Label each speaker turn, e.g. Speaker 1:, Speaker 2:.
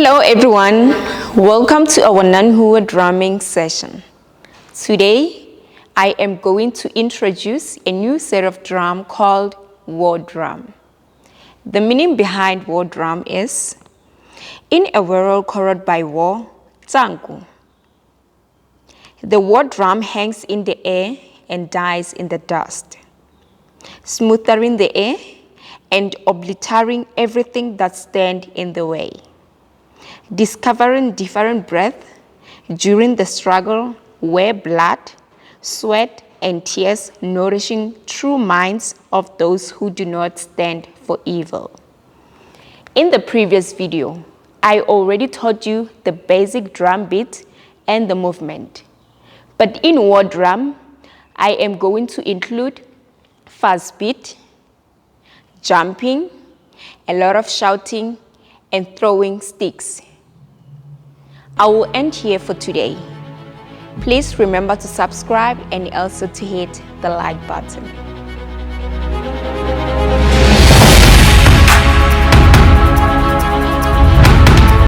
Speaker 1: Hello everyone, welcome to our Nan Hua drumming session. Today, I am going to introduce a new set of drum called war drum. The meaning behind war drum is, in a world corroded by war, 战鼓. The war drum hangs in the air and dies in the dust, smoothing the air and obliterating everything that stands in the way. Discovering different breaths during the struggle where blood, sweat, and tears nourishing true minds of those who do not stand for evil. In the previous video, I already taught you the basic drum beat and the movement. But in war drum, I am going to include fast beat, jumping, a lot of shouting, and throwing sticks. I will end here for today. Please remember to subscribe and also to hit the like button.